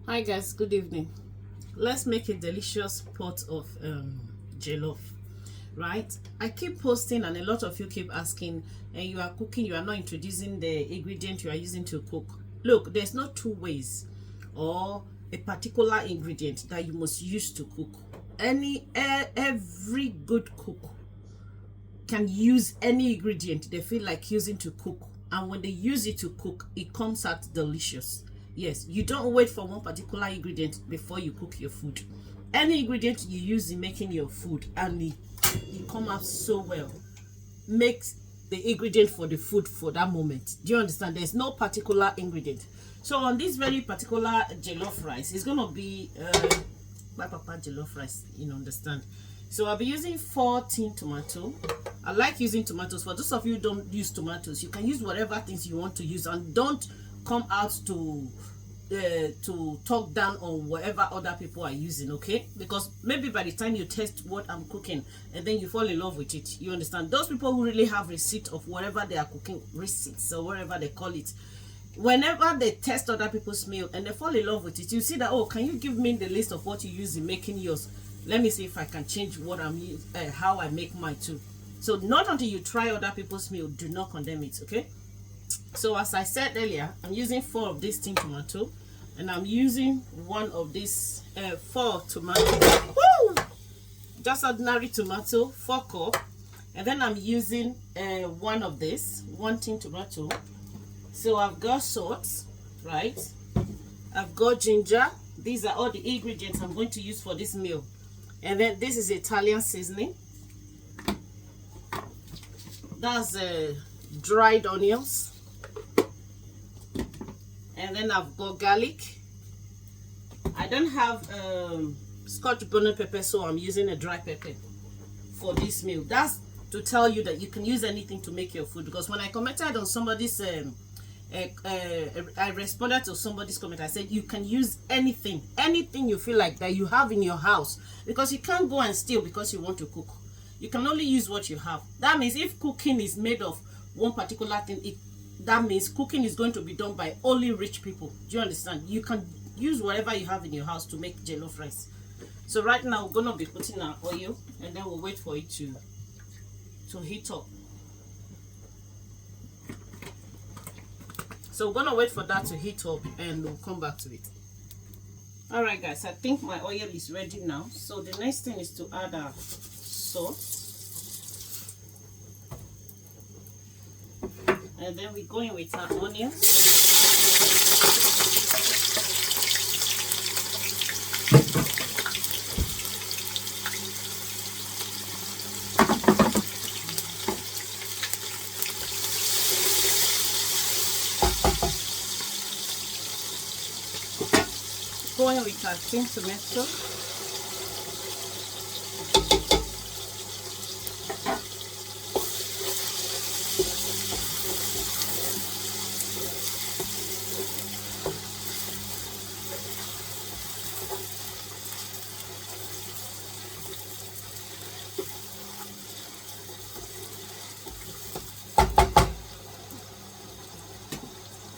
Hi guys, good evening. Let's make a delicious pot of jollof, right? I keep posting and a lot of you keep asking, and you are cooking, you are not introducing the ingredient you are using to cook. Look, there's no two ways or a particular ingredient that you must use to cook. Every good cook can use any ingredient they feel like using to cook, and when they use it to cook, it comes out delicious. Yes, you don't wait for one particular ingredient before you cook your food. Any ingredient you use in making your food and it come out so well makes the ingredient for the food for that moment. Do you understand? There's no particular ingredient. So on this very particular jollof rice, it's gonna be papa jollof rice, understand. So I'll be using 14 tomato. I like using tomatoes. For those of you who don't use tomatoes, you can use whatever things you want to use, and don't come out to talk down on whatever other people are using, okay? Because maybe by the time you test what I'm cooking and then you fall in love with it, you understand. Those people who really have receipt of whatever they are cooking, receipts or whatever they call it, whenever they test other people's meal and they fall in love with it, you see that, oh, can you give me the list of what you use in making yours? Let me see if I can change what how I make mine too. So not until you try other people's meal, do not condemn it, okay? So as I said earlier, I'm using 4 of this tin tomato, and I'm using 1 of this 4 tomato. Woo! Just ordinary tomato, 4 cup, and then I'm using 1 of this 1 tin tomato. So I've got salt, right? I've got ginger. These are all the ingredients I'm going to use for this meal. And then this is Italian seasoning. That's dried onions. And then I've got garlic. I don't have scotch bonnet pepper, so I'm using a dry pepper for this meal. That's to tell you that you can use anything to make your food. Because when I commented on somebody's I responded to somebody's comment. I said you can use anything you feel like that you have in your house, because you can't go and steal because you want to cook. You can only use what you have. That means if cooking is made of one particular thing, that means cooking is going to be done by only rich people. Do you understand? You can use whatever you have in your house to make jollof rice. So right now we're gonna be putting our oil, and then we'll wait for it to heat up. So we're gonna wait for that to heat up and we'll come back to it. All right guys, I think my oil is ready now. So the next thing is to add our salt, and then we go in with our onions. Going with our tin tomato.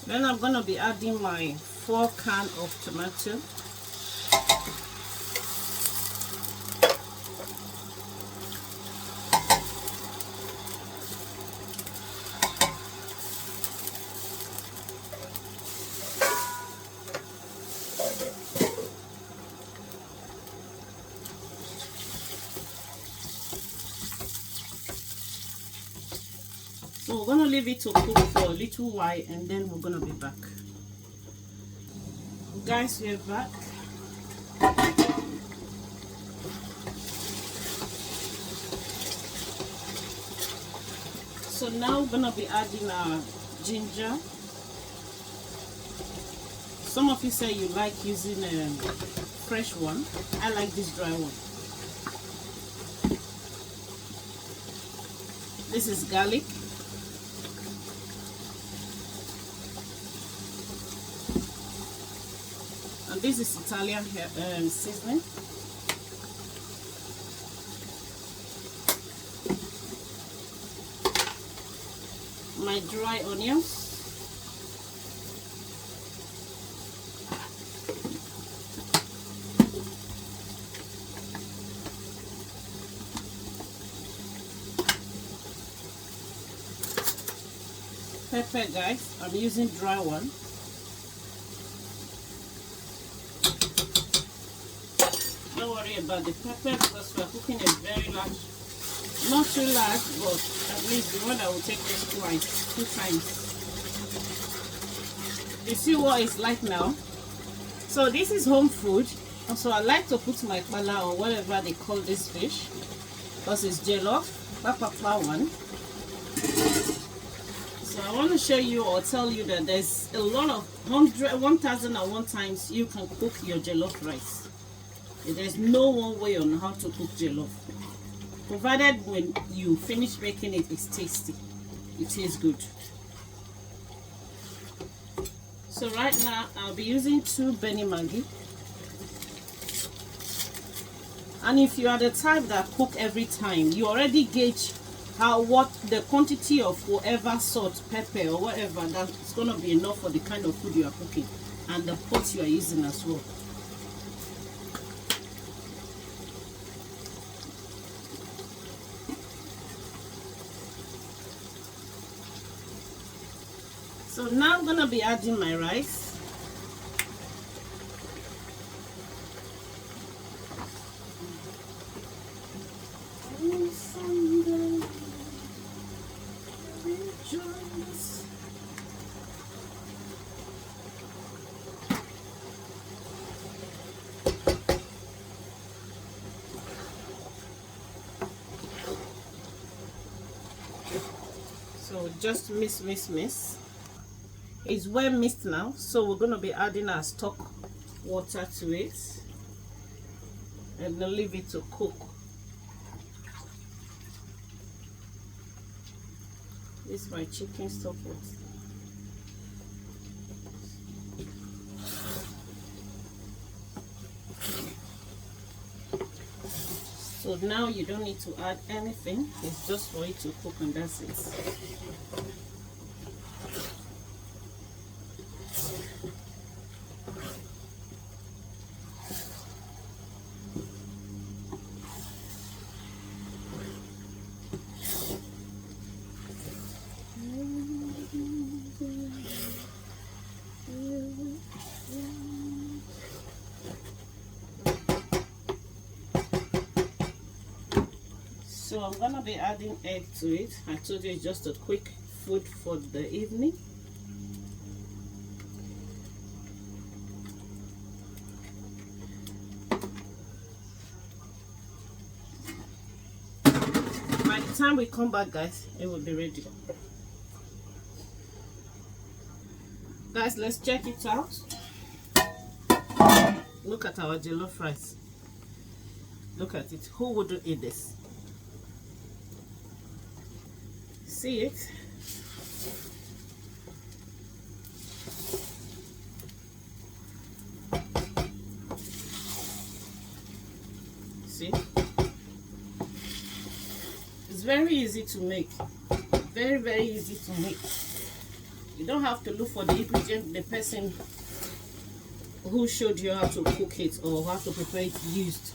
Then I'm going to be adding my 4 cans of tomato. So we're going to leave it to cook for a little while, and then we're going to be back. Guys, we're back. So now we're going to be adding our ginger. Some of you say you like using a fresh one. I like this dry one. This is garlic. And this is Italian seasoning. My dry onions. pepper, guys. I'm using dry one. Don't worry about the pepper because we're cooking a very large, not too large, but at least the one that will take us twice, 2 times. You see what it's like now? So this is home food. Also, I like to put my kpala or whatever they call this fish because it's jollof, papa one. So I want to show you or tell you that there's a lot of 1001 times you can cook your jollof rice. There's no one way on how to cook jollof, provided when you finish making it, it's tasty, it tastes good. So right now I'll be using 2 Benny Maggi. And if you are the type that cook every time, you already gauge what the quantity of whatever salt, pepper or whatever that's going to be enough for the kind of food you are cooking and the pot you are using as well. So now I'm going to be adding my rice. So just miss. It's well mixed now, so we're going to be adding our stock water to it and then leave it to cook. This is my chicken stock water. So now you don't need to add anything, it's just for it to cook and that's it. So I'm gonna be adding egg to it. I told you it's just a quick food for the evening. By the time we come back, guys, it will be ready. Guys, let's check it out. Look at our jollof rice. Look at it. Who wouldn't eat this? See it? See? It's very easy to make. Very easy to make. You don't have to look for the ingredient the person who showed you how to cook it or how to prepare it used.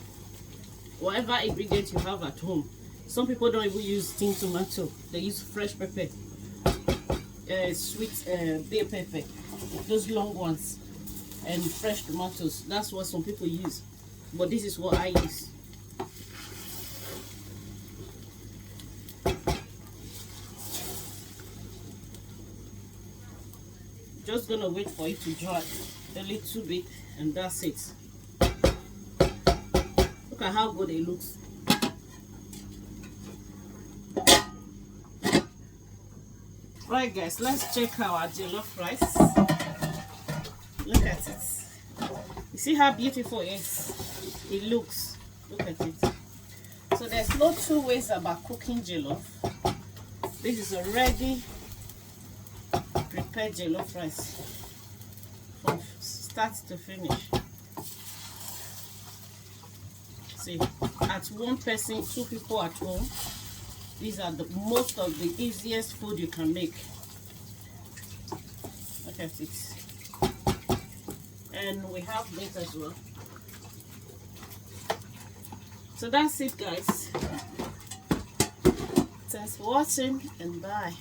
Whatever ingredient you have at home. Some people don't even use steamed tomato. They use fresh pepper, sweet bay pepper, those long ones, and fresh tomatoes. That's what some people use. But this is what I use. Just gonna wait for it to dry a little bit, and that's it. Look at how good it looks. Right, guys, let's check our jollof rice. Look at it. You see how beautiful it looks. Look at it. So there's no 2 ways about cooking jollof. This is already prepared jollof rice from start to finish. See, at one person, 2 people at home, these are the most of the easiest food you can make. Look at it. And we have meat as well. So that's it, guys. Thanks for watching and bye.